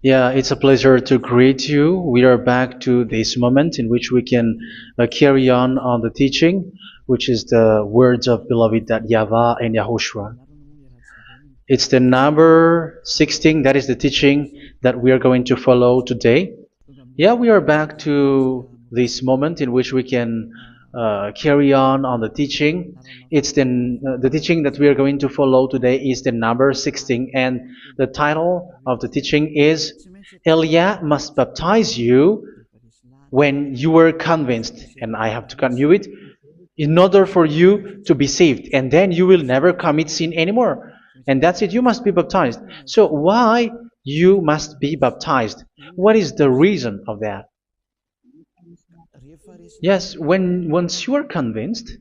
Yeah, it's a pleasure to greet you. We are back to this moment in which we can carry on the teaching, which is the words of beloved that YAHVAH and YAHOSHUA. It's the number 16, that is the teaching that we are going to follow today. Yeah, we are back to this moment in which we can carry on the teaching. It's the teaching that we are going to follow today is the number 16, and the title of the teaching is Elia must baptize you when you were convinced, and I have to continue it, in order for you to be saved, and then you will never commit sin anymore. And that's it, you must be baptized. So why you must be baptized? What is the reason of that? Yes, when once you are convinced,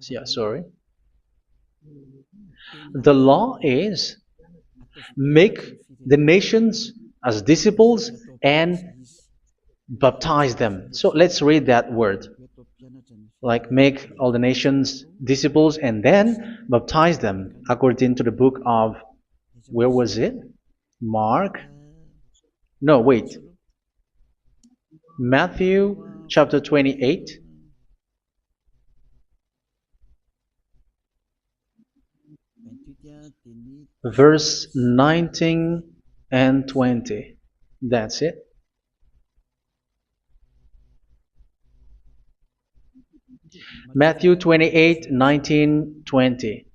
yeah, sorry, the law is make the nations as disciples and baptize them. So let's read that word. Like make all the nations disciples and then baptize them according to the book of, where was it? Mark? No, wait. Matthew chapter 28. Verse 19 and 20. That's it. Matthew 28, 19, 20.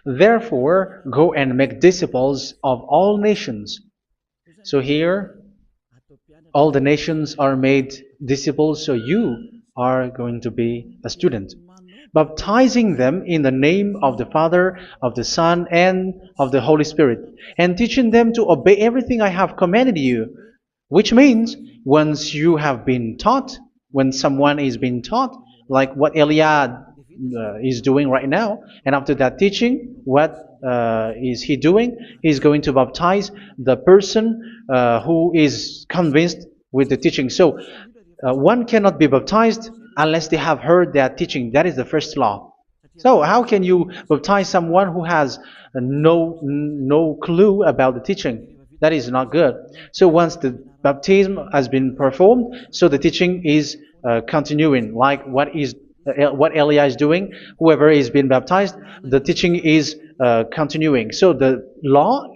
Therefore, go and make disciples of all nations. So here, all the nations are made disciples, so you are going to be a student. Baptizing them in the name of the Father, of the Son, and of the Holy Spirit, and teaching them to obey everything I have commanded you. Which means, once you have been taught, when someone is being taught, like what Elia is doing right now, and after that teaching, what is he doing? He's going to baptize the person who is convinced with the teaching. So one cannot be baptized unless they have heard that teaching. That is the first law. So how can you baptize someone who has no clue about the teaching? That is not good. So once the baptism has been performed, so the teaching is continuing. Like what Elia is doing, whoever is being baptized, the teaching is continuing. So the law,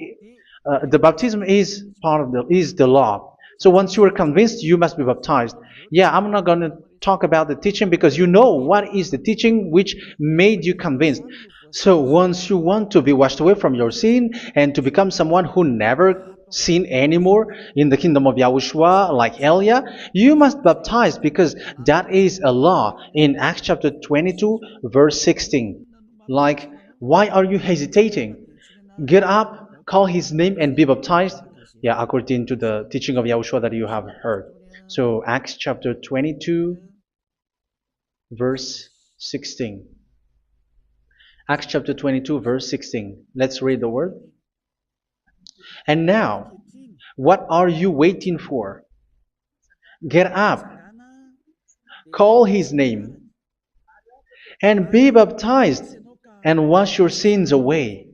the baptism is part of the law. So once you are convinced, you must be baptized. Yeah, I'm not going to talk about the teaching because you know what is the teaching which made you convinced. So once you want to be washed away from your sin and to become someone who never sin anymore in the kingdom of Yahushua, like Elia, you must baptize because that is a law in Acts chapter 22, verse 16. Like, why are you hesitating? Get up, call his name, and be baptized. Yeah, according to the teaching of Yahushua that you have heard. So Acts chapter 22, verse 16. Acts chapter 22, verse 16. Let's read the word. And now, what are you waiting for? Get up, call his name, and be baptized, and wash your sins away.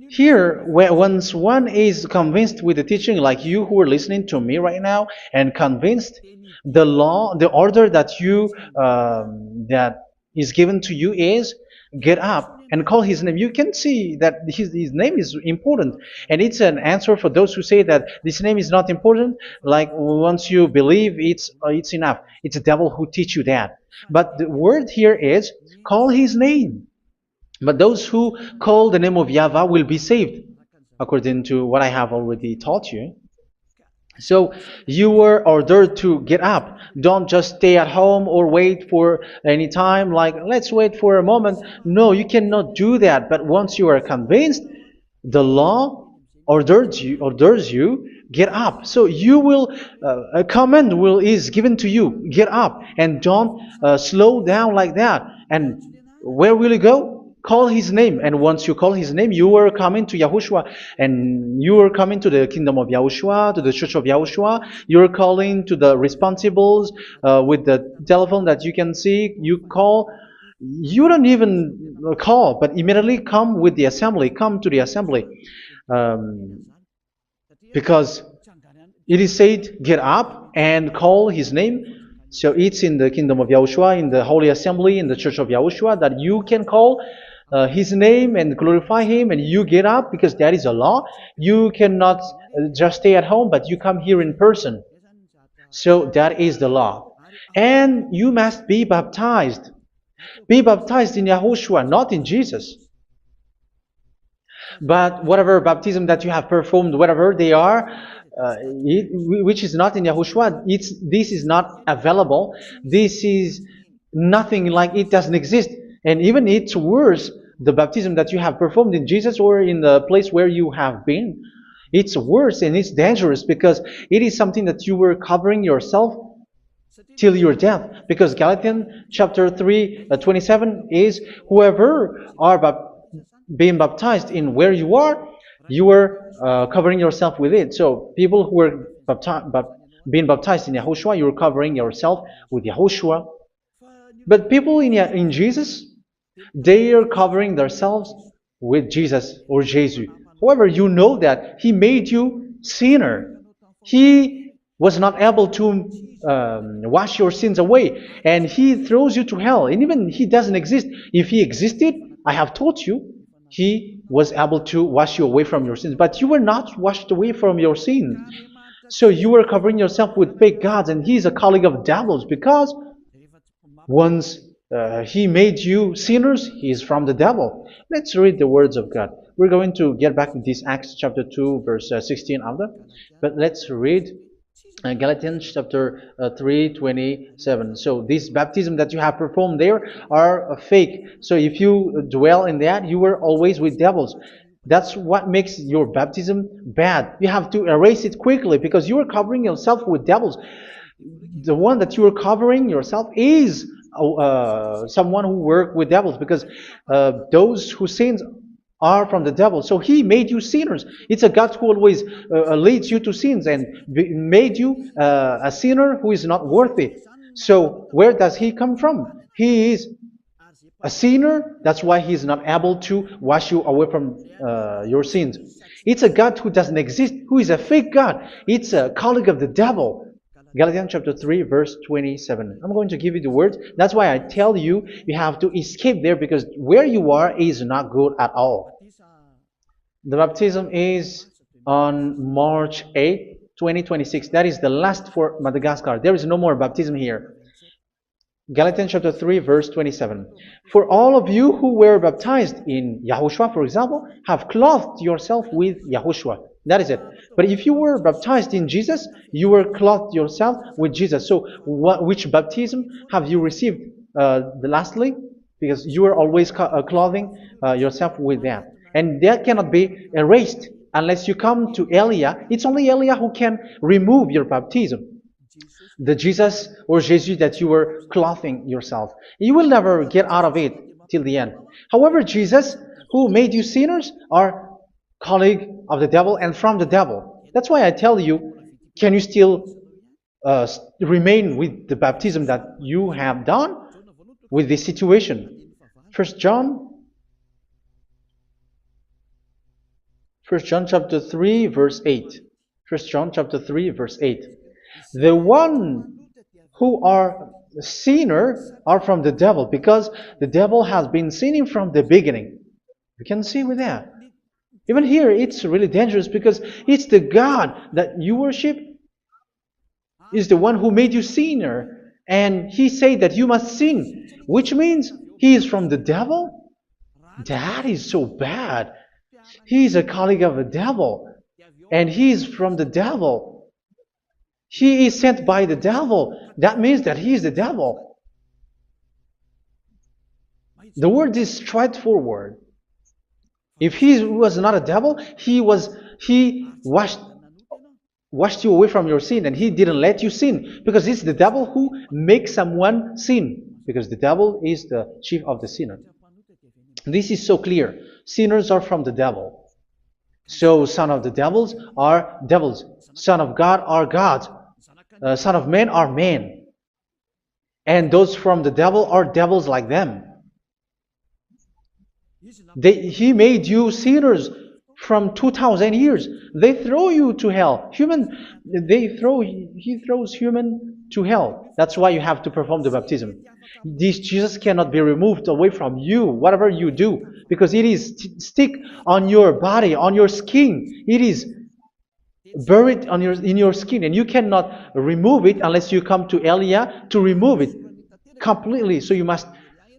Here, once one is convinced with the teaching, like you who are listening to me right now, and convinced, the law, the order that that is given to you is get up and call his name. You can see that his name is important, and it's an answer for those who say that this name is not important. Like once you believe, it's enough. It's the devil who teach you that. But the word here is call his name. But those who call the name of YAHVAH will be saved, according to what I have already taught you. So you were ordered to get up. Don't just stay at home or wait for any time, like let's wait for a moment. No, you cannot do that. But once you are convinced, the law orders you get up. So you will a command is given to you, get up, and don't slow down like that. And where will you go? call his name. And once you call his name, you are coming to Yahushua. And you are coming to the kingdom of Yahushua, to the church of Yahushua. You're calling to the responsibles with the telephone that you can see. You call. You don't even call, but immediately come with the assembly. Come to the assembly. Um, because it is said, get up and call his name. So it's in the kingdom of Yahushua, in the holy assembly, in the church of Yahushua, that you can call his name and glorify him, and you get up, because that is a law. You cannot just stay at home, but you come here in person. So that is the law. And you must be baptized. Be baptized in Yahushua, not in Jesus. But whatever baptism that you have performed, whatever they are, which is not in Yahushua, this is not available. This is nothing, like it doesn't exist. And even it's worse, the baptism that you have performed in Jesus or in the place where you have been. It's worse and it's dangerous, because it is something that you were covering yourself till your death. Because Galatians chapter 3, 27 is, whoever are being baptized in where you are covering yourself with it. So people who were being baptized in Yahushua, you're covering yourself with Yahushua. But people in Jesus, they are covering themselves with Jesus or Jesus. However, you know that He made you sinner. He was not able to wash your sins away, and He throws you to hell. And even He doesn't exist. If He existed, I have taught you, He was able to wash you away from your sins. But you were not washed away from your sins. So you were covering yourself with fake gods, and He's a colleague of devils, because once He made you sinners, He is from the devil. Let's read the words of God. We're going to get back to this Acts chapter 2, verse 16 after. But let's read Galatians chapter 3, 27. So this baptism that you have performed there are fake. So if you dwell in that, you were always with devils. That's what makes your baptism bad. You have to erase it quickly, because you are covering yourself with devils. The one that you are covering yourself is someone who works with devils, because those who sin are from the devil. So He made you sinners. It's a God who always leads you to sins, and made you a sinner who is not worthy. So where does He come from? He is a sinner. That's why He is not able to wash you away from your sins. It's a God who doesn't exist, who is a fake God. It's a colleague of the devil. Galatians chapter 3, verse 27. I'm going to give you the words. That's why I tell you, you have to escape there, because where you are is not good at all. The baptism is on March 8, 2026. That is the last for Madagascar. There is no more baptism here. Galatians chapter 3, verse 27. For all of you who were baptized in Yahushua, for example, have clothed yourself with Yahushua. That is it. But if you were baptized in Jesus, you were clothed yourself with Jesus. So which baptism have you received lastly? Because you are always clothing yourself with that. And that cannot be erased unless you come to Eliah. It's only Eliah who can remove your baptism. The Jesus or Jesus that you were clothing yourself. You will never get out of it till the end. However, Jesus, who made you sinners, are colleague of the devil and from the devil. That's why I tell you, can you still remain with the baptism that you have done with this situation? First John chapter 3, verse 8. First John chapter 3, verse 8. The one who are sinner are from the devil, because the devil has been sinning from the beginning. You can see with that. Even here, it's really dangerous, because it's the God that you worship is the one who made you sinner, and He said that you must sin, which means He is from the devil. That is so bad. He is a colleague of the devil, and He is from the devil. He is sent by the devil. That means that He is the devil. The word is straightforward. If He was not a devil, He washed you away from your sin, and He didn't let you sin, because it's the devil who makes someone sin, because the devil is the chief of the sinner. This is so clear. Sinners are from the devil. So son of the devils are devils. Son of God are gods. Son of men are men. And those from the devil are devils like them. He made you sinners from 2,000 years. They throw you to hell. He throws human to hell. That's why you have to perform the baptism. This Jesus cannot be removed away from you, whatever you do, because it is stick on your body, on your skin. It is buried in your skin, and you cannot remove it unless you come to Elia to remove it completely. So you must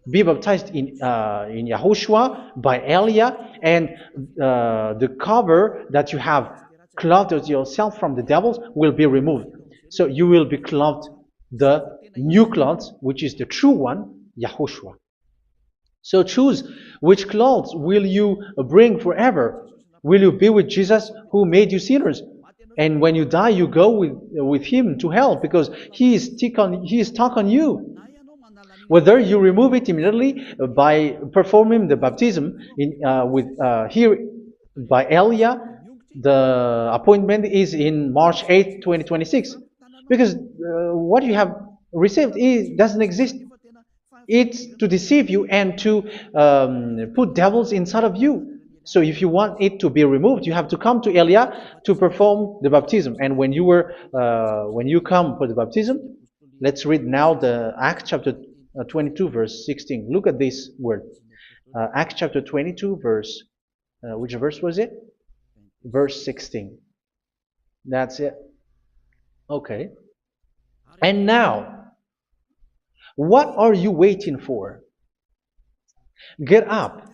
be baptized in YAHOSHUA by Elia, and the cover that you have clothed yourself from the devils will be removed. So you will be clothed the new clothes, which is the true one, YAHOSHUA. So choose which clothes will you bring forever. Will you be with Jesus who made you sinners? And when you die, you go with him to hell because he is stuck on you. Whether you remove it immediately by performing the baptism here by Elia, the appointment is in March 8, 2026. Because what you have received doesn't exist. It's to deceive you and to put devils inside of you. So if you want it to be removed, you have to come to Elia to perform the baptism. And when you come for the baptism, let's read now the Acts chapter 22 verse 16. Look at this word. Acts chapter 22 verse, which verse was it? Verse 16. That's it. Okay. And now, what are you waiting for? Get up.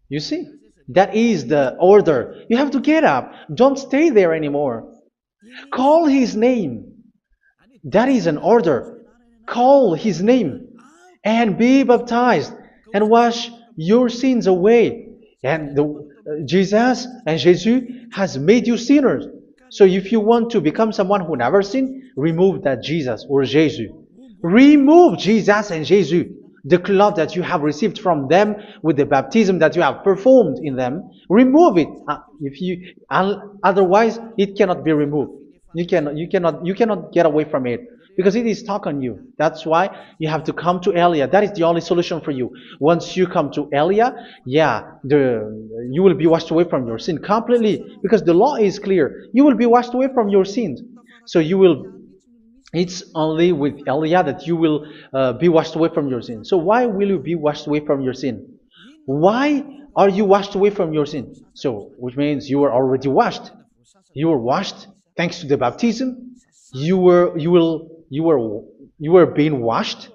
You see, that is the order. You have to get up. Don't stay there anymore. Call his name. That is an order. Call his name and be baptized and wash your sins away. And Jesus has made you sinners. So if you want to become someone who never sinned, remove that Jesus or Jesus. Remove Jesus and Jesus, the cloth that you have received from them with the baptism that you have performed in them. Remove it. Otherwise, it cannot be removed. You cannot get away from it because it is stuck on you. That's why you have to come to Elia. That is the only solution for you. Once you come to Elia, you will be washed away from your sin completely because the law is clear. You will be washed away from your sins. So it's only with Elia that you will be washed away from your sin. So why will you be washed away from your sin? Why are you washed away from your sin? So, which means you are already washed. You were washed thanks to the baptism. You were being washed,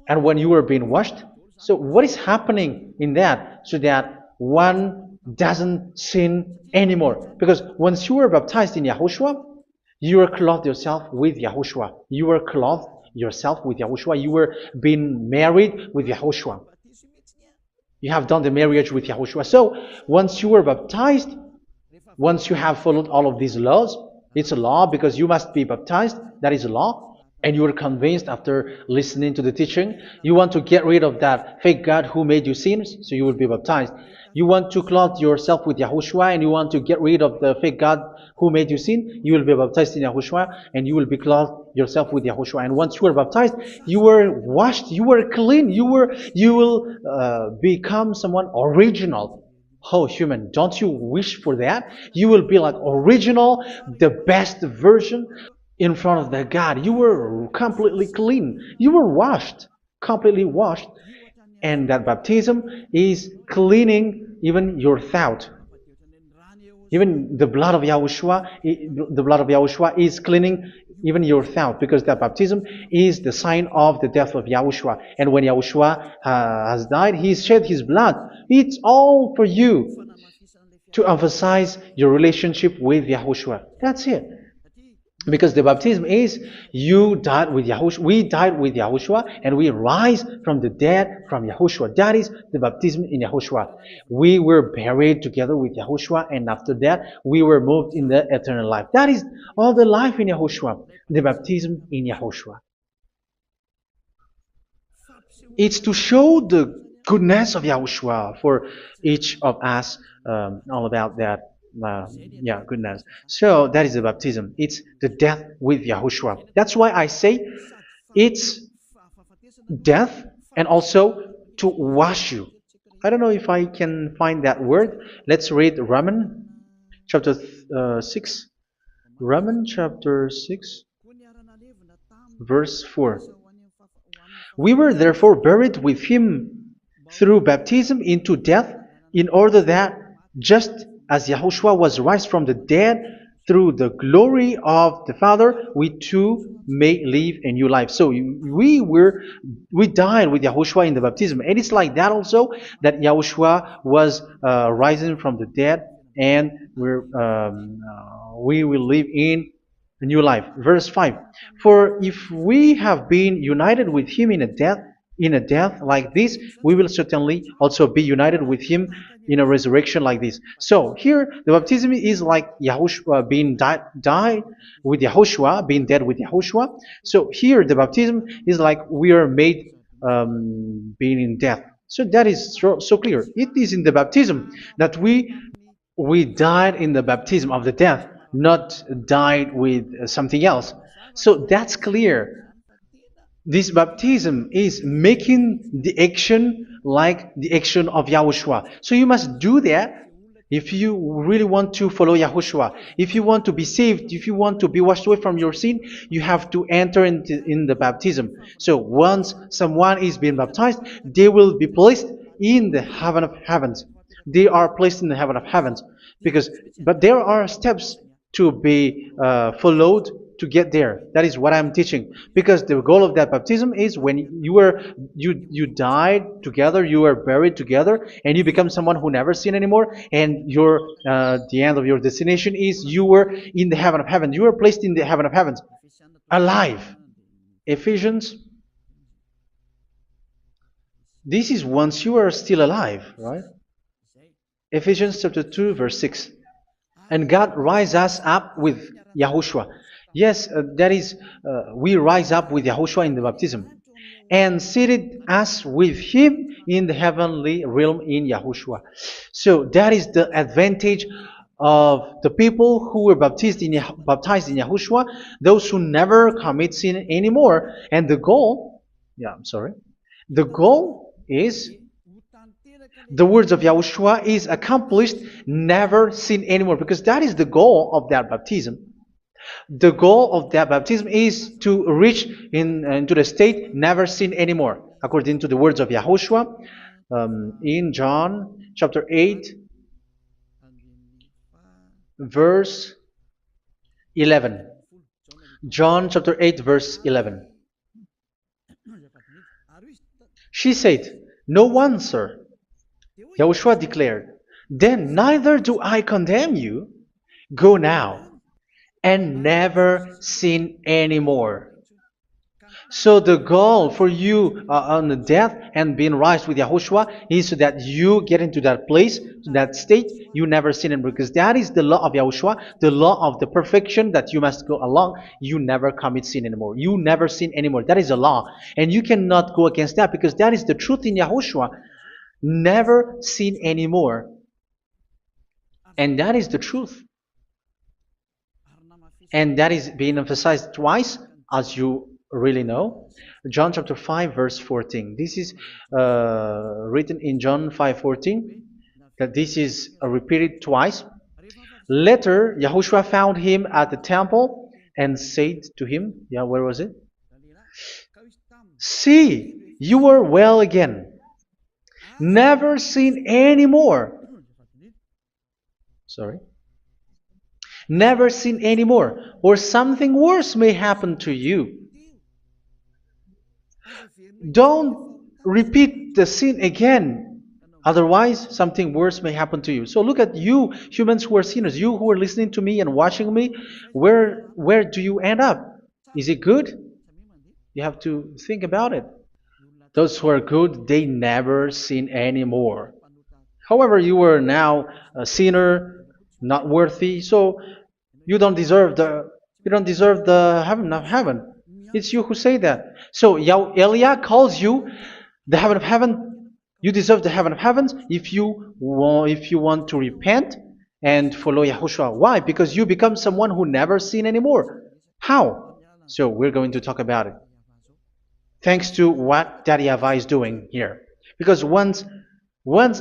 and when you were being washed, so what is happening in that? So that one doesn't sin anymore. Because once you were baptized in YAHOSHUA, you were clothed yourself with YAHOSHUA. You were clothed yourself with YAHOSHUA. You were being married with YAHOSHUA. You have done the marriage with YAHOSHUA. So once you were baptized, once you have followed all of these laws, it's a law because you must be baptized. That is a law. And you are convinced after listening to the teaching, you want to get rid of that fake God who made you sinners, so you will be baptized. You want to clothe yourself with YAHOSHUA and you want to get rid of the fake God who made you sin, you will be baptized in YAHOSHUA and you will be clothed yourself with YAHOSHUA. And once you are baptized, you were washed, you were clean, you will become someone original. Oh, human, don't you wish for that? You will be like original, the best version in front of the God. You were completely clean. You were washed, completely washed. And that baptism is cleaning even your thought. Even the blood of YAHOSHUA is cleaning even your thought, because that baptism is the sign of the death of YAHOSHUA. And when YAHOSHUA has died, he shed his blood. It's all for you to emphasize your relationship with YAHOSHUA. That's it. Because the baptism is you died with YAHOSHUA, we died with YAHOSHUA, and we rise from the dead from YAHOSHUA. That is the baptism in YAHOSHUA. We were buried together with YAHOSHUA, and after that we were moved in the eternal life. That is all the life in YAHOSHUA, the baptism in YAHOSHUA. It's to show the goodness of Yahushua for each of us, all about that. Yeah, goodness. So that is the baptism. It's the death with Yahushua. That's why I say it's death and also to wash you. I don't know if I can find that word. Let's read Romans chapter 6. Romans chapter 6, verse 4. We were therefore buried with him through baptism into death, in order that, just as Yahushua was raised from the dead through the glory of the Father, we too may live a new life. So we died with Yahushua in the baptism, and it's like that also that Yahushua was rising from the dead, and we will live in a new life. Verse 5. For if we have been united with him in a death like this, we will certainly also be united with him in a resurrection like this. So here the baptism is like Yahushua being died with Yahushua, being dead with Yahushua. So here the baptism is like we are made being in death. So that is so clear. It is in the baptism that we died in the baptism of the death, not died with something else. So that's clear. This baptism is making the action like the action of Yahushua. So you must do that if you really want to follow Yahushua. If you want to be saved, if you want to be washed away from your sin, you have to enter in the baptism. So once someone is being baptized, they will be placed in the heaven of heavens. They are placed in the heaven of heavens, but there are steps to be followed to get there. That is what I'm teaching, because the goal of that baptism is when you died together, you were buried together, and you become someone who never sin anymore, and the end of your destination is you were in the heaven of heaven. You were placed in the heaven of heavens, alive. Ephesians. This is once you are still alive, right? Ephesians chapter 2, verse 6. And God rise us up with Yahushua. Yes, that is, we rise up with Yahushua in the baptism. And seated us with him in the heavenly realm in Yahushua. So that is the advantage of the people who were baptized in Yahushua, those who never commit sin anymore. And the goal, the goal is the words of Yahushua is accomplished, never sin anymore, because that is the goal of that baptism. The goal of that baptism is to reach into the state never sin anymore, according to the words of Yahushua in John chapter 8, verse 11. John chapter 8, verse 11. She said, "No one, sir." Yahushua declared, "Then neither do I condemn you. Go now and never sin anymore." So the goal for you on the death and being raised with Yahushua is so that you get into that place, to that state, you never sin anymore. Because that is the law of Yahushua, the law of the perfection that you must go along. You never commit sin anymore. You never sin anymore. That is a law. And you cannot go against that, because that is the truth in Yahushua. Never sin anymore. And that is the truth. And that is being emphasized twice, as you really know. John chapter 5, verse 14. This is written in John 5:14, that this is repeated twice. Later, Yahushua found him at the temple and said to him, where was it? "See, you are well again. Never sin anymore." Never sin anymore, or something worse may happen to you. Don't repeat the sin again. Otherwise, something worse may happen to you. So look at you, humans who are sinners, you who are listening to me and watching me. Where do you end up? Is it good? You have to think about it. Those who are good, they never sin anymore. However, you are now a sinner, not worthy, so you don't deserve the heaven of heaven. It's you who say that. So Eliah calls you the heaven of heaven You deserve the heaven of heavens if you want to repent and follow Yahushua. Why? Because you become someone who never sin anymore. How? So we're going to talk about it. Thanks to what Daddy YAHVAH is doing here. Because once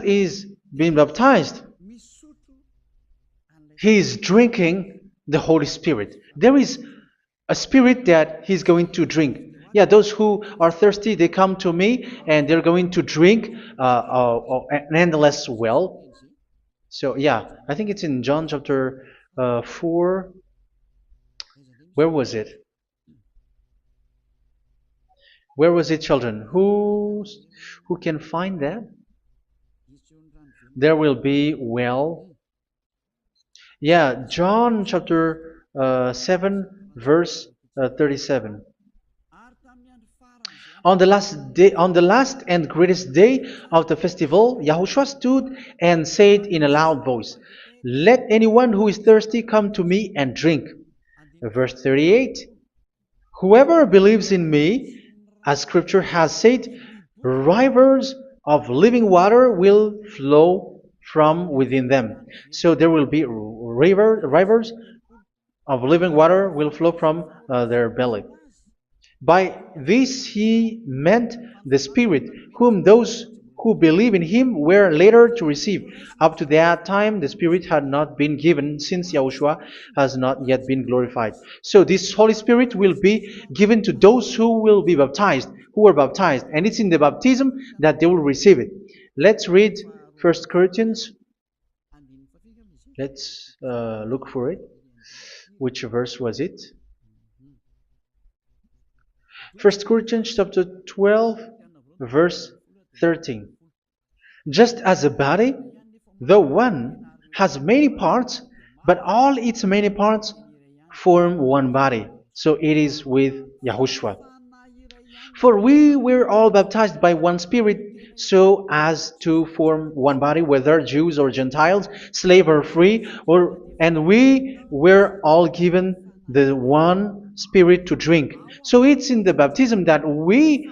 is being baptized, he is drinking the Holy Spirit. There is a spirit that he's going to drink. Yeah, those who are thirsty, they come to me and they're going to drink an endless well. So yeah, I think it's in John chapter 4. Where was it? Where was it, children? Who can find that? There will be well. Yeah, John chapter 7, verse 37. On the last day, on the last and greatest day of the festival, Yahushua stood and said in a loud voice, "Let anyone who is thirsty come to me and drink." Verse 38. Whoever believes in me, as Scripture has said, rivers of living water will flow from within them. So there will be rivers of living water will flow from their belly. By this he meant the Spirit, whom those who believe in him were later to receive. Up to that time, the Spirit had not been given, since Yahushua has not yet been glorified. So this Holy Spirit will be given to those who will be baptized, who are baptized. And it's in the baptism that they will receive it. Let's read 1 Corinthians. Let's look for it. Which verse was it? 1 Corinthians chapter 12, verse 13. Just as a body, though one, has many parts, but all its many parts form one body. So it is with Yahushua. For we were all baptized by one Spirit, so as to form one body, whether Jews or Gentiles, slave or free, and we were all given the one Spirit to drink. So it's in the baptism that we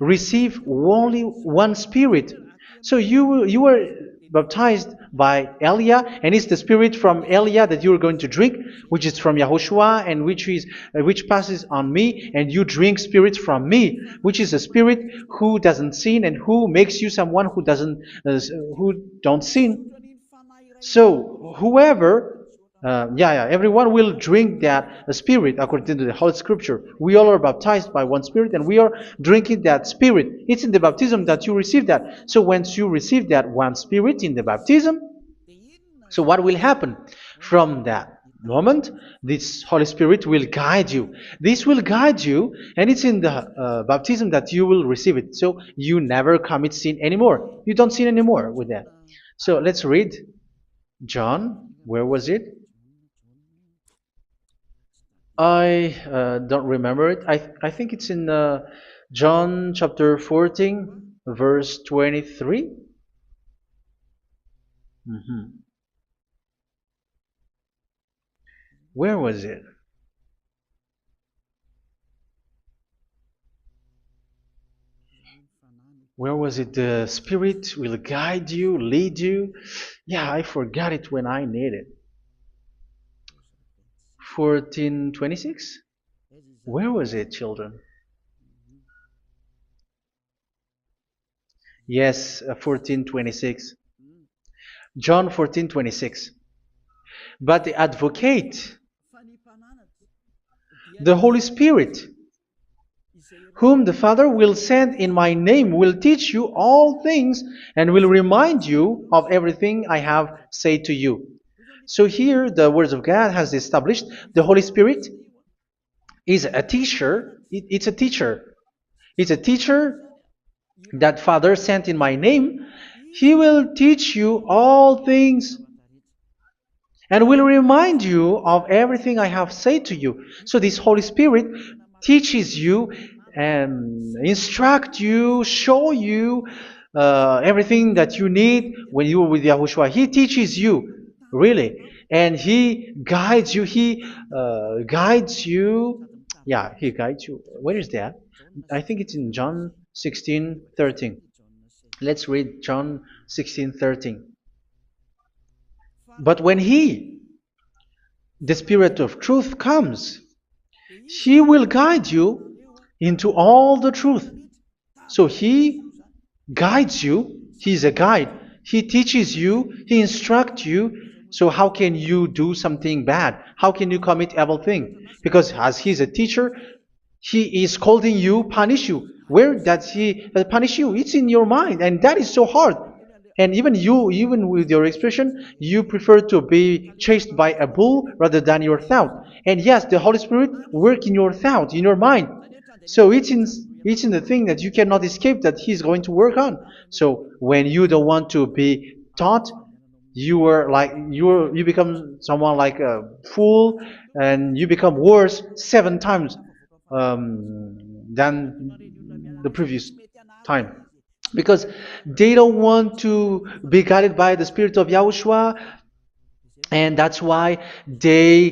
receive only one Spirit. So you were baptized by Elia, and it's the Spirit from Elia that you are going to drink, which is from Yahushua, and which passes on me, and you drink Spirit from me, which is a Spirit who doesn't sin and who makes you someone who don't sin. So whoever everyone will drink that Spirit according to the Holy Scripture. We all are baptized by one Spirit and we are drinking that Spirit. It's in the baptism that you receive that. So once you receive that one Spirit in the baptism, so what will happen? From that moment, this Holy Spirit will guide you. This will guide you, and it's in the baptism that you will receive it. So you never commit sin anymore. You don't sin anymore with that. So let's read John. Where was it? I don't remember it. I think it's in John chapter 14, verse 23. Where was it? Where was it? The Spirit will guide you, lead you. Yeah, I forgot it when I need it. 14:26? Where was it, children? Yes, 14:26. John 14:26. But the advocate, the Holy Spirit, whom the Father will send in my name, will teach you all things and will remind you of everything I have said to you. So here the words of God has established the Holy Spirit is a teacher. It's a teacher. It's a teacher that Father sent in my name. He will teach you all things and will remind you of everything I have said to you. So this Holy Spirit teaches you and instruct you, show you everything that you need when you are with Yahushua. He teaches you, really. And He guides you. He guides you. Yeah, He guides you. Where is that? I think it's in John 16:13. Let's read John 16:13. But when He, the Spirit of truth, comes, He will guide you into all the truth. So He guides you. He's a guide. He teaches you. He instructs you. So how can you do something bad? How can you commit evil thing? Because as He's a teacher, He is scolding you, punish you. Where does He punish you? It's in your mind, and that is so hard. And even you, even with your expression, you prefer to be chased by a bull rather than your thought. And yes, the Holy Spirit work in your thought, in your mind. So it's in the thing that you cannot escape that He's going to work on. So when you don't want to be taught, you become someone like a fool, and you become worse 7 times than the previous time, because they don't want to be guided by the Spirit of Yahushua, and that's why they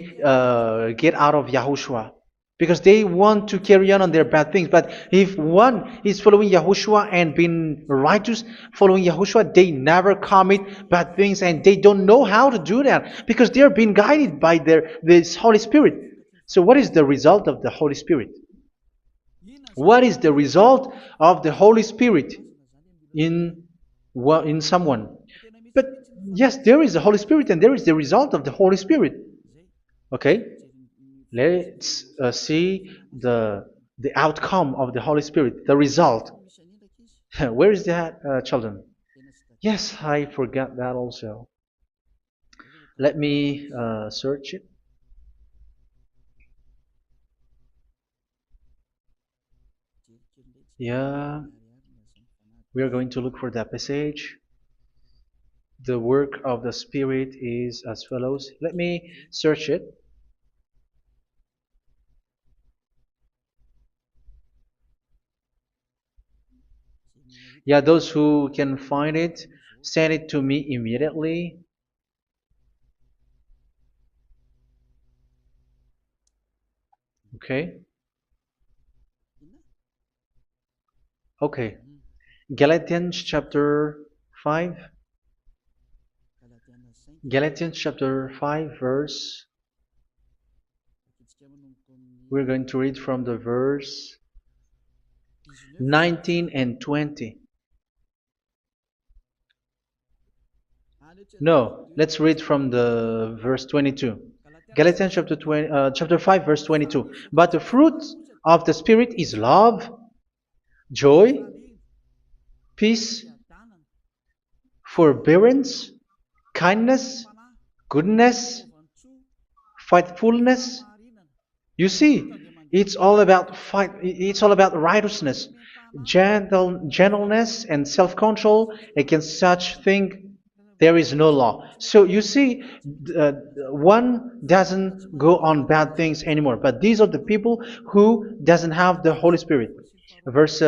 get out of Yahushua, because they want to carry on their bad things. But if one is following Yahushua and being righteous, following Yahushua, they never commit bad things, and they don't know how to do that because they are being guided by this Holy Spirit. So what is the result of the Holy Spirit? What is the result of the Holy Spirit in in someone? But yes, there is the Holy Spirit, and there is the result of the Holy Spirit. Okay, let's see the outcome of the Holy Spirit, the result. Where is that, children? Yes, I forgot that also. Let me search it. Yeah, we are going to look for that passage. The work of the Spirit is as follows. Let me search it. Yeah, those who can find it, send it to me immediately. Okay. Okay. Galatians chapter 5. Galatians chapter 5 verse. We're going to read from the verse 19 and 20. No, let's read from the verse 22. Galatians chapter 5 verse 22. But the fruit of the Spirit is love, joy, peace, forbearance, kindness, goodness, faithfulness. You see, it's all about fight. It's all about righteousness, gentleness, and self-control. Against such thing, there is no law. So you see, one doesn't go on bad things anymore. But these are the people who doesn't have the Holy Spirit. Verse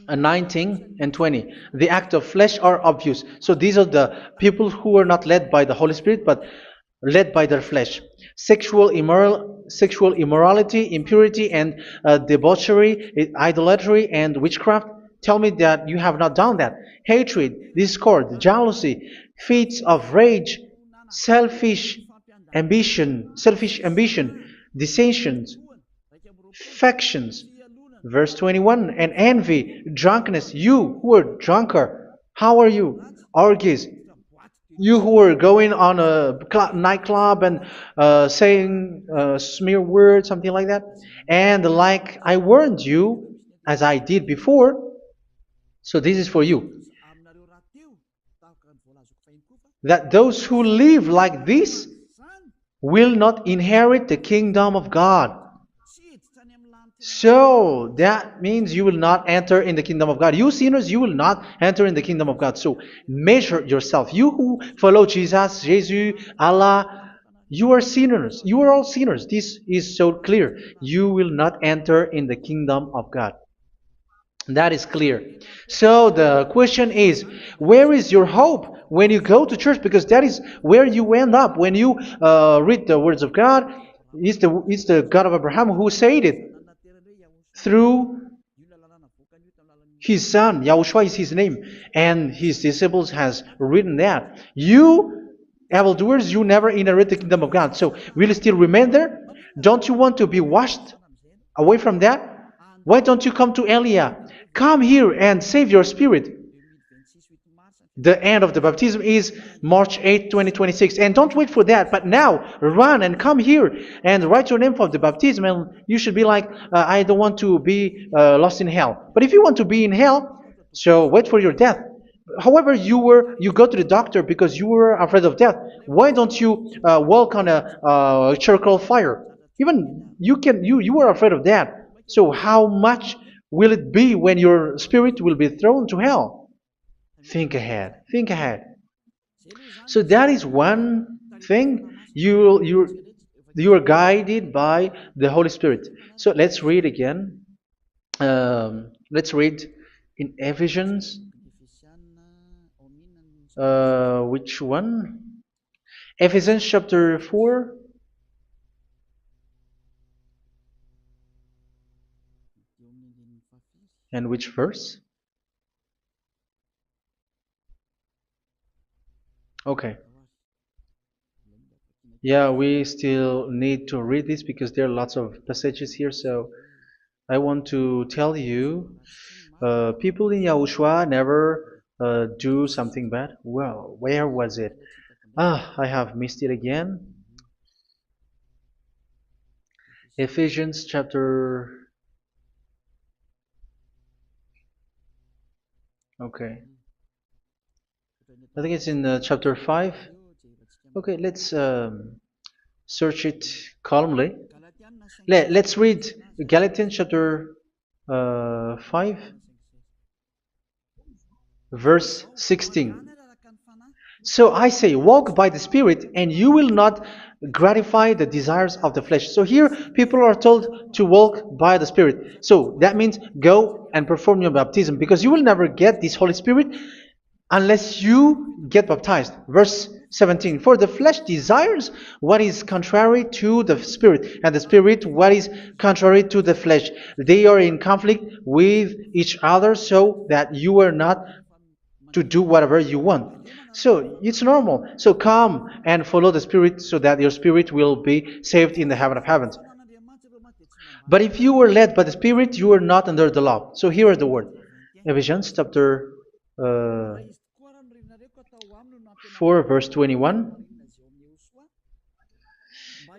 19 and 20. The act of flesh are obvious. So these are the people who are not led by the Holy Spirit, but led by their flesh. Sexual immorality, impurity, and debauchery, idolatry, and witchcraft. Tell me that you have not done that. Hatred, discord, jealousy, fits of rage, selfish ambition, dissensions, factions. Verse 21, and envy, drunkenness. You who are drunkard, how are you? Orgies. You who are going on a nightclub and saying smear words, something like that. And like I warned you, as I did before, so this is for you, that those who live like this will not inherit the kingdom of God. So that means you will not enter in the kingdom of God. You sinners, you will not enter in the kingdom of God. So measure yourself. You who follow Jesus, Allah, you are sinners. You are all sinners. This is so clear. You will not enter in the kingdom of God. That is clear. So the question is, where is your hope when you go to church? Because that is where you end up. When you read the words of God, it's the God of Abraham who said it. Through His son, Yahushua is his name, and his disciples has written that. You evildoers, you never inherit the kingdom of God. So will you still remain there? Don't you want to be washed away from that? Why don't you come to Elia? Come here and save your spirit. The end of the baptism is March 8, 2026. And don't wait for that, but now run and come here and write your name for the baptism. And you should be like, I don't want to be lost in hell. But if you want to be in hell, so wait for your death. However, you go to the doctor because you were afraid of death. Why don't you walk on a charcoal fire? Even you were afraid of that. So how much will it be when your spirit will be thrown to hell? Think ahead. Think ahead. So that is one thing. You are guided by the Holy Spirit. So let's read again. Let's read in Ephesians. Which one? Ephesians chapter 4. And which verse? Okay. Yeah, we still need to read this because there are lots of passages here. So I want to tell you, people in Yahushua never do something bad. Well, where was it? I have missed it again. Ephesians chapter. Okay. I think it's in chapter 5. Okay, let's search it calmly. Let's read Galatians chapter 5, verse 16. So I say, walk by the Spirit, and you will not gratify the desires of the flesh. So here, people are told to walk by the Spirit. So that means go and perform your baptism, because you will never get this Holy Spirit unless you get baptized. Verse 17. For the flesh desires what is contrary to the Spirit, and the Spirit what is contrary to the flesh. They are in conflict with each other, so that you are not to do whatever you want. So it's normal. So come and follow the Spirit so that your spirit will be saved in the heaven of heavens. But if you were led by the Spirit, you are not under the law. So here is the word. Ephesians chapter 4 verse 21.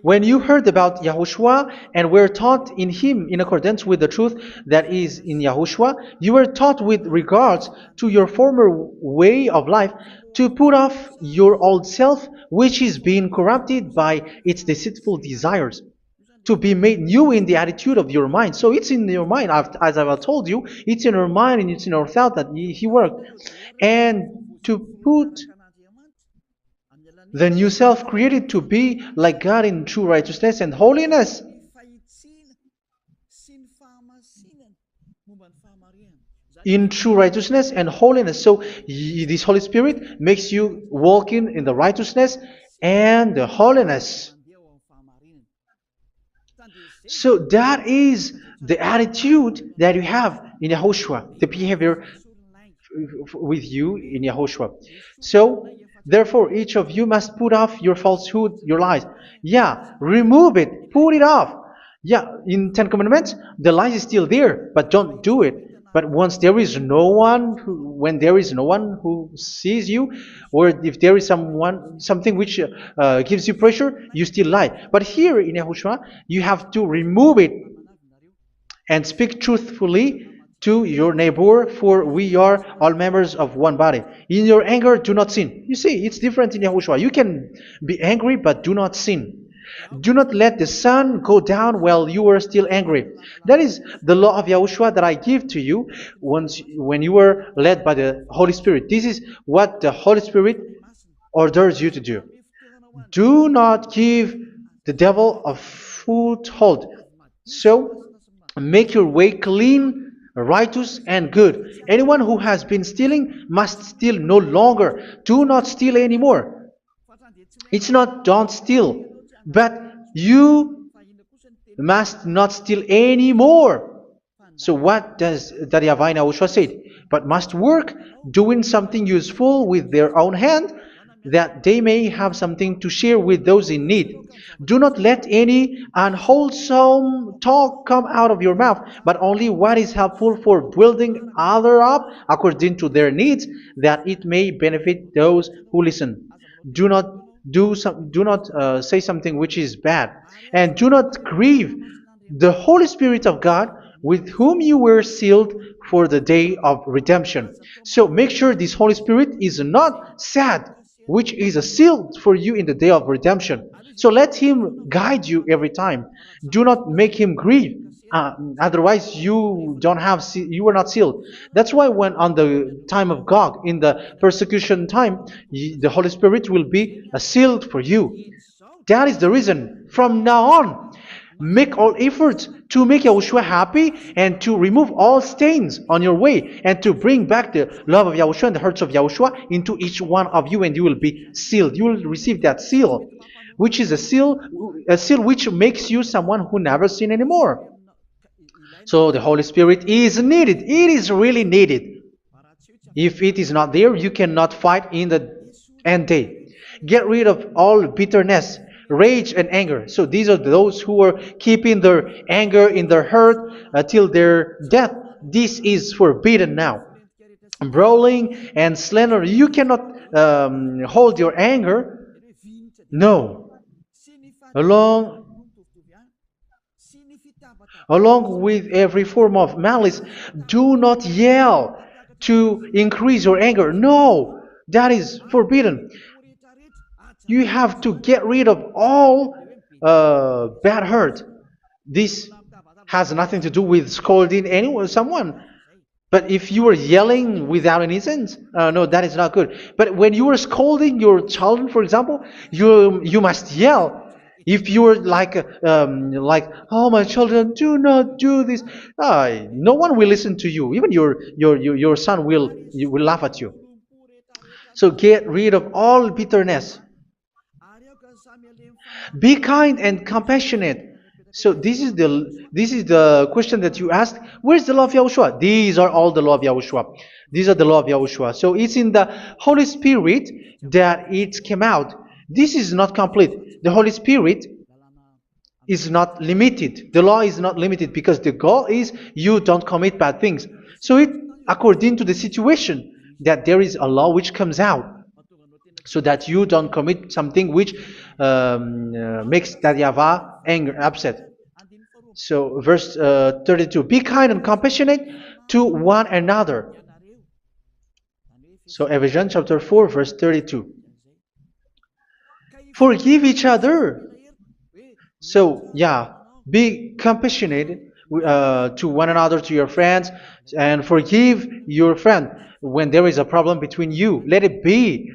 When you heard about Yahushua and were taught in him in accordance with the truth that is in Yahushua, you were taught with regards to your former way of life to put off your old self, which is being corrupted by its deceitful desires, to be made new in the attitude of your mind. So it's in your mind, as I've told you, it's in your mind and it's in your thought that he worked. And to put the new self created to be like God in true righteousness and holiness. In true righteousness and holiness. So this Holy Spirit makes you walking in the righteousness and the holiness. So that is the attitude that you have in Yahushua, the behavior with you in Yahushua. So therefore, each of you must put off your falsehood, your lies. Yeah, remove it, put it off. Yeah, in Ten Commandments, the lies is still there, but don't do it. But once there is no one, when there is no one who sees you, or if there is something which gives you pressure, you still lie. But here in Yahushua, you have to remove it and speak truthfully to your neighbor, for we are all members of one body. In your anger, do not sin. You see, it's different in Yahushua. You can be angry, but do not sin. Do not let the sun go down while you are still angry. That is the law of Yahushua that I give to you when you were led by the Holy Spirit. This is what the Holy Spirit orders you to do. Do not give the devil a foothold. So, make your way clean, righteous, and good. Anyone who has been stealing must steal no longer. Do not steal anymore. It's not don't steal, but you must not steal anymore. So what does Daddy Yahweh Yahushua said? But must work doing something useful with their own hand, that they may have something to share with those in need. Do not let any unwholesome talk come out of your mouth, but only what is helpful for building other up according to their needs, that it may benefit those who listen. Do not do not say something which is bad, and do not grieve the Holy Spirit of God, with whom you were sealed for the day of redemption. So make sure this Holy Spirit is not sad, which is a seal for you in the day of redemption. So let Him guide you every time. Do not make Him grieve. Otherwise, you were not sealed. That's why when on the time of God, in the persecution time, the Holy Spirit will be a sealed for you. That is the reason. From now on, make all efforts to make Yahushua happy and to remove all stains on your way and to bring back the love of Yahushua and the hearts of Yahushua into each one of you, and you will be sealed. You will receive that seal, which is a seal which makes you someone who never sin anymore. So the Holy Spirit is needed. It is really needed. If it is not there, you cannot fight in the end day. Get rid of all bitterness, rage, and anger. So these are those who are keeping their anger in their heart till their death. This is forbidden now. Brawling and slander. You cannot hold your anger. No. Along Along with every form of malice, do not yell to increase your anger. No, that is forbidden. You have to get rid of all bad hurt. This has nothing to do with scolding anyone, someone. But if you are yelling without any sense, no, that is not good. But when you are scolding your children, for example, you must yell. If you are like, oh my children, do not do this, no one will listen to you. Even your son will laugh at you. So get rid of all bitterness. Be kind and compassionate. So this is the question that you asked. Where's the law of Yahushua? These are all the law of Yahushua. These are the law of Yahushua. So it's in the Holy Spirit that it came out. This is not complete. The Holy Spirit is not limited. The law is not limited because the goal is you don't commit bad things. So it according to the situation that there is a law which comes out, so that you don't commit something which makes that YAHVAH anger, upset. So verse 32, be kind and compassionate to one another. So Ephesians chapter 4 verse 32. Forgive each other. So yeah, be compassionate to one another, to your friends, and forgive your friend when there is a problem between you. Let it be.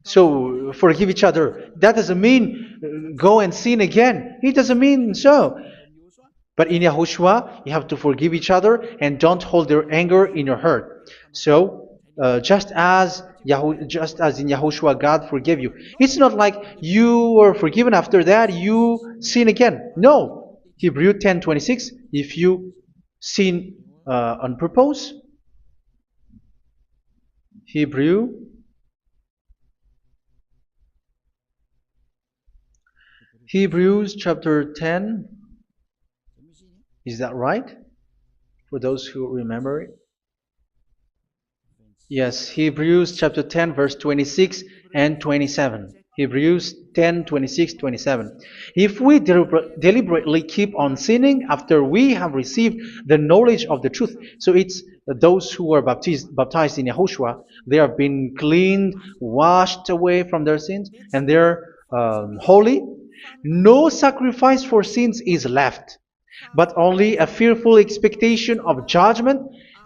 So forgive each other. That doesn't mean go and sin again. It doesn't mean so. But in Yahushua, you have to forgive each other and don't hold their anger in your heart. So just as in Yahushua, God forgave you. It's not like you were forgiven after that you sin again. No. Hebrew 10:26. If you sin on purpose, Hebrews chapter 10. Is that right? For those who remember it. Yes, Hebrews chapter 10 verse 26 and 27. Hebrews 10, 26, 27. If we deliberately keep on sinning after we have received the knowledge of the truth, so it's those who are baptized in Yahushua, they have been cleaned, washed away from their sins, and they're holy. No sacrifice for sins is left, but only a fearful expectation of judgment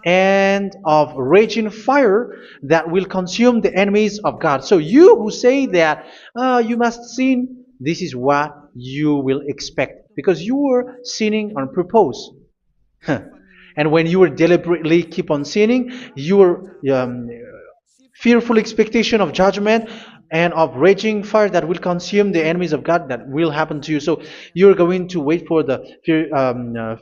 and of raging fire that will consume the enemies of God. So you who say that you must sin, this is what you will expect, because you were sinning on purpose. And when you will deliberately keep on sinning, your fearful expectation of judgment and of raging fire that will consume the enemies of God that will happen to you. So you're going to wait for the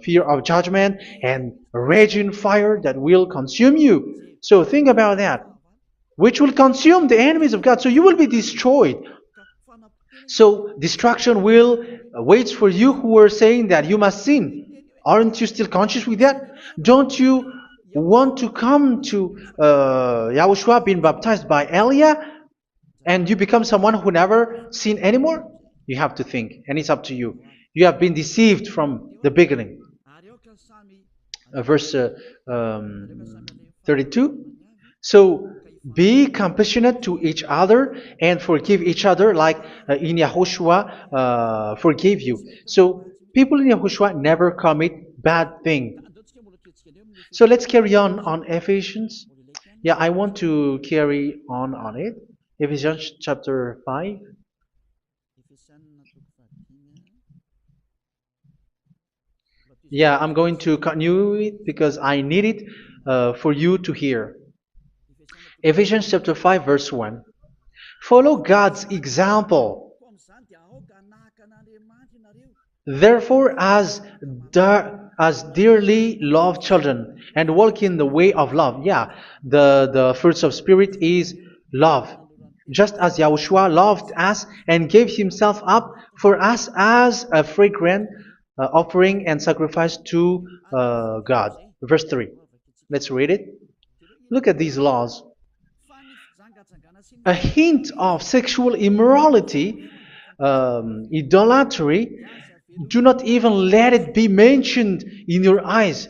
fear of judgment and raging fire that will consume you. So think about that, which will consume the enemies of God. So you will be destroyed. So destruction will wait for you who are saying that you must sin. Aren't you still conscious with that? Don't you want to come to Yahushua being baptized by Elia and you become someone who never sin anymore? You have to think, and it's up to you. You have been deceived from the beginning. Verse 32. So be compassionate to each other and forgive each other like in Yahushua forgave you. So people in Yahushua never commit bad thing. So let's carry on Ephesians. Yeah, I want to carry on it. Ephesians chapter 5. Yeah, I'm going to continue it because I need it for you to hear. Ephesians chapter 5 verse 1. Follow God's example. Therefore, as dearly loved children, and walk in the way of love. Yeah, the fruits of spirit is love. Just as Yahushua loved us and gave himself up for us as a fragrant offering and sacrifice to God. Verse 3. Let's read it. Look at these laws. A hint of sexual immorality, idolatry, do not even let it be mentioned in your eyes,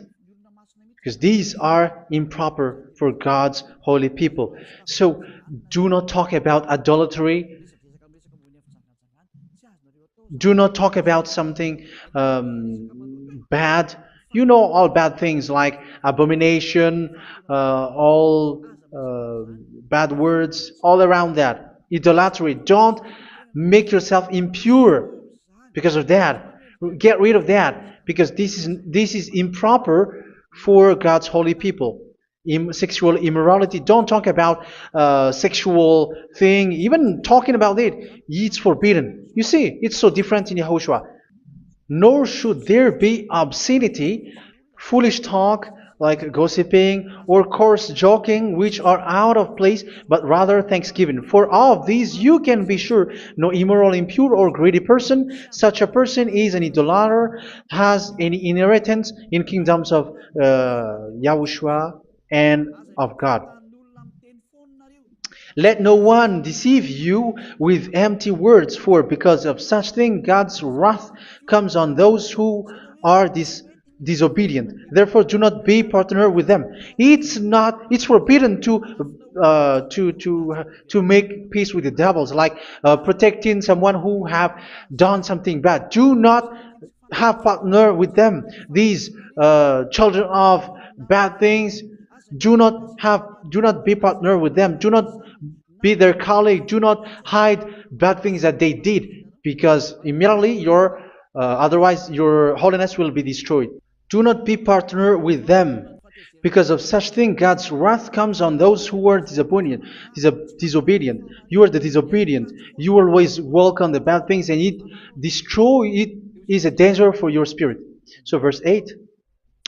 because these are improper for God's holy people. So do not talk about idolatry. Do not talk about something bad. You know all bad things like abomination, all bad words, all around that. Idolatry. Don't make yourself impure because of that. Get rid of that because this is improper for God's holy people. Sexual immorality. Don't talk about sexual thing. Even talking about it's forbidden. You see, it's so different in Yahushua. Nor should there be obscenity, foolish talk like gossiping or coarse joking, which are out of place, but rather thanksgiving. For of these you can be sure: no immoral, impure, or greedy person, such a person is an idolater, has any inheritance in kingdoms of Yahushua and of God. Let no one deceive you with empty words, for because of such thing God's wrath comes on those who are disobedient. Therefore, do not be partner with them. It's forbidden to make peace with the devils, like protecting someone who have done something bad. Do not have partner with them. These children of bad things, do not be partner with them. Do not be their colleague. Do not hide bad things that they did, because immediately otherwise your holiness will be destroyed. Do not be partner with them. Because of such thing, God's wrath comes on those who are disobedient. You are the disobedient. You always walk on the bad things, and it is a danger for your spirit. So verse 8.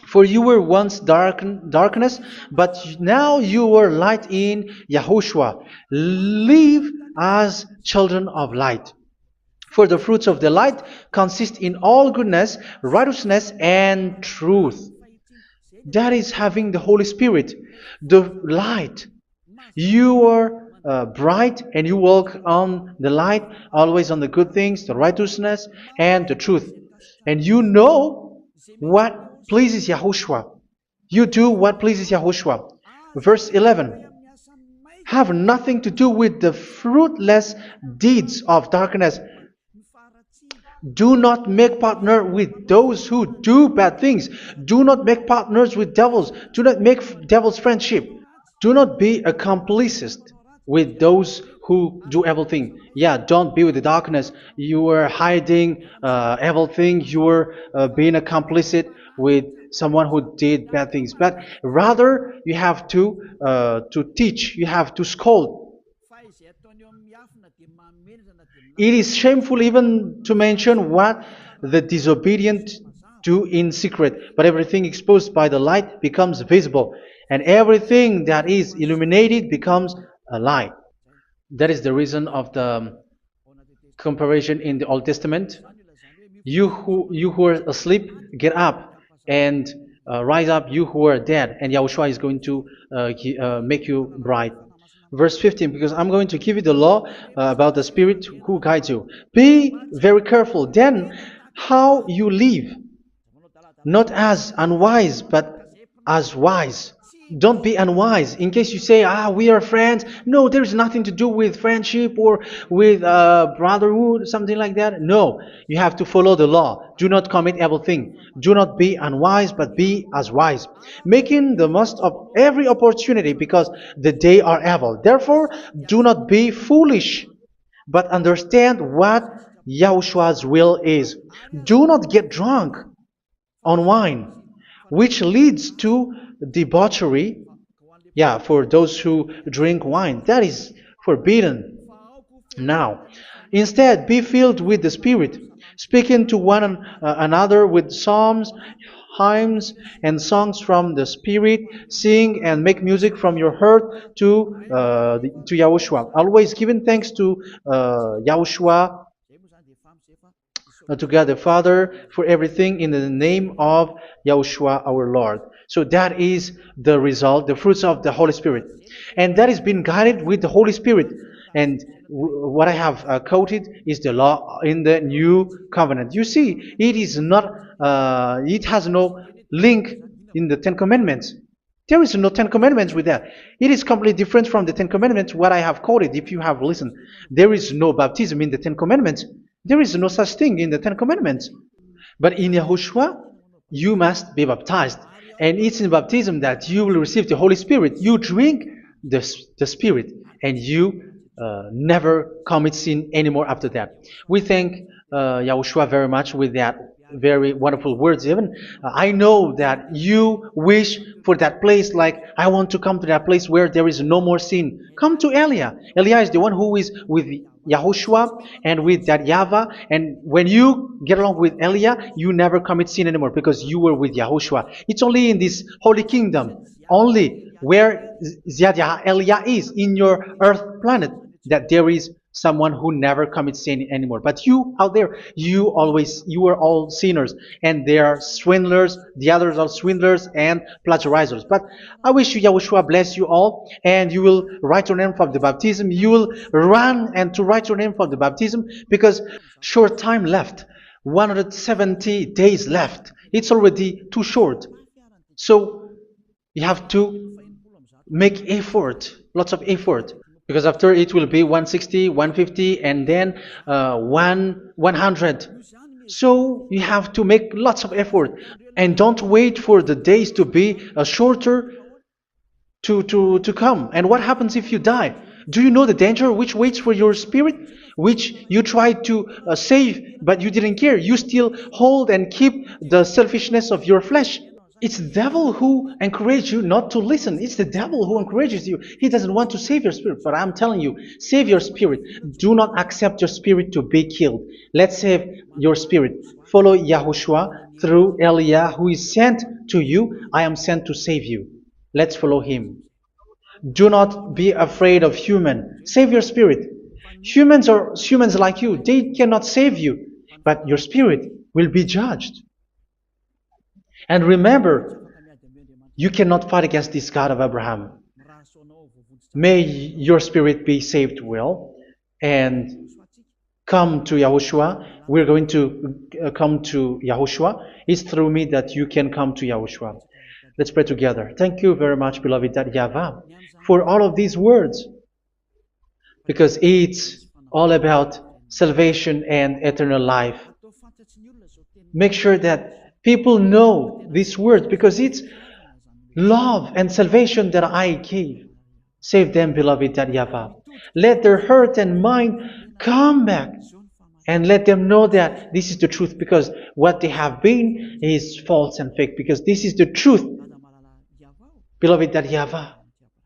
For you were once darkness, but now you are light in Yahushua. Live as children of light. For the fruits of the light consist in all goodness, righteousness, and truth. That is having the Holy Spirit, the light. You are bright and you walk on the light, always on the good things, the righteousness, and the truth. And you know what pleases Yahushua. You do what pleases Yahushua. Verse 11. Have nothing to do with the fruitless deeds of darkness. Do not make partner with those who do bad things. Do not make partners with devils. Do not make devil's friendship. Do not be accomplices with those who do evil things. Yeah, don't be with the darkness. You are hiding evil things. You are being a complicit with someone who did bad things. But rather, you have to teach. You have to scold. It is shameful even to mention what the disobedient do in secret, but everything exposed by the light becomes visible, and everything that is illuminated becomes a light. That is the reason of the comparison in the Old Testament. You who are asleep, get up and rise up, you who are dead, and Yahushua is going to make you bright. Verse 15, because I'm going to give you the law about the Spirit who guides you. Be very careful then how you live, not as unwise, but as wise. Don't be unwise. In case you say, we are friends. No, there's nothing to do with friendship or with brotherhood, something like that. No, you have to follow the law. Do not commit evil thing. Do not be unwise, but be as wise, making the most of every opportunity because the day are evil. Therefore, do not be foolish, but understand what Yahushua's will is. Do not get drunk on wine, which leads to debauchery. Yeah, for those who drink wine, that is forbidden now. Instead, be filled with the Spirit, speaking to one another with psalms, hymns, and songs from the Spirit. Sing and make music from your heart to Yahushua. Always giving thanks to Yahushua, to God the Father for everything in the name of Yahushua our Lord. So that is the result, the fruits of the Holy Spirit. And that is being guided with the Holy Spirit. And what I have quoted is the law in the new covenant. You see, it is not, it has no link in the Ten Commandments. There is no Ten Commandments with that. It is completely different from the Ten Commandments, what I have quoted, if you have listened. There is no baptism in the Ten Commandments. There is no such thing in the Ten Commandments. But in Yahushua, you must be baptized. And it's in baptism that you will receive the Holy Spirit. You drink the Spirit, and you never commit sin anymore after that. We thank Yahushua very much with that very wonderful words. Even I know that you wish for that place, like I want to come to that place where there is no more sin. Come to Elia. Elia is the one who is with Yahushua and with that YAHVAH, and when you get along with Elia, you never commit sin anymore because you were with Yahushua. It's only in this holy kingdom, only where Ziad Elia is in your earth planet, that there is someone who never commits sin anymore. But you out there, you are all sinners, and they are swindlers. The others are swindlers and plagiarizers. But I wish you, Yahushua, bless you all, and you will write your name for the baptism. You will run and to write your name for the baptism, because short time left, 170 days left. It's already too short. So you have to make effort, lots of effort, because after it will be 160, 150, and then 100. So you have to make lots of effort, and don't wait for the days to be shorter to come. And what happens if you die? Do you know the danger which waits for your spirit, which you tried to save, but you didn't care? You still hold and keep the selfishness of your flesh. It's the devil who encourages you not to listen. It's the devil who encourages you. He doesn't want to save your spirit. But I'm telling you, save your spirit. Do not accept your spirit to be killed. Let's save your spirit. Follow Yahushua through Elia, who is sent to you. I am sent to save you. Let's follow him. Do not be afraid of human. Save your spirit. Humans are humans like you. They cannot save you. But your spirit will be judged. And remember, you cannot fight against this God of Abraham. May your spirit be saved well and come to Yahushua. We're going to come to Yahushua. It's through me that you can come to Yahushua. Let's pray together. Thank you very much, beloved YAHVAH, for all of these words, because it's all about salvation and eternal life. Make sure that people know these words, because it's love and salvation that I gave. Save them, beloved YAHVAH. Let their heart and mind come back, and let them know that this is the truth, because what they have been is false and fake, because this is the truth. Beloved YAHVAH,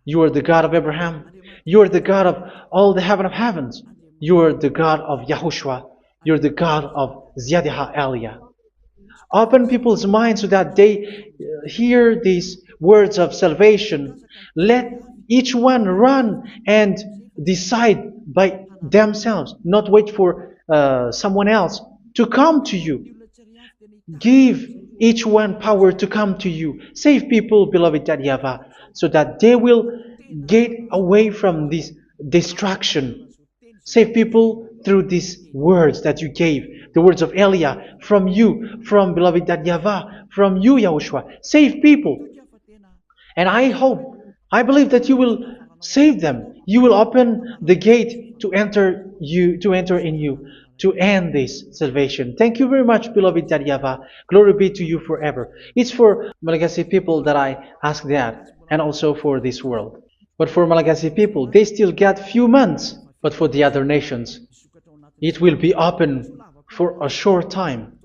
you are the God of Abraham. You are the God of all the heaven of heavens. You are the God of Yahushua. You're the God of Ziyadha Elia. Open people's minds so that they hear these words of salvation. Let each one run and decide by themselves, not wait for someone else to come to you. Give each one power to come to you. Save people, beloved YAHVAH, so that they will get away from this distraction. Save people through these words that you gave, the words of Elia, from you, from beloved YAHVAH, from you, Yahushua. Save people. And I hope, I believe that you will save them. You will open the gate to enter in you, to end this salvation. Thank you very much, beloved YAHVAH. Glory be to you forever. It's for Malagasy people that I ask that, and also for this world. But for Malagasy people, they still get few months. But for the other nations, it will be open for a short time.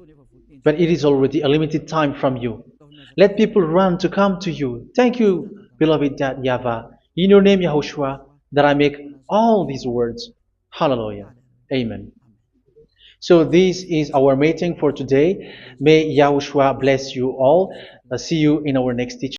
But it is already a limited time from you. Let people run to come to you. Thank you, beloved YAHVAH. In your name, Yahushua, that I make all these words. Hallelujah. Amen. So this is our meeting for today. May Yahushua bless you all. See you in our next teaching.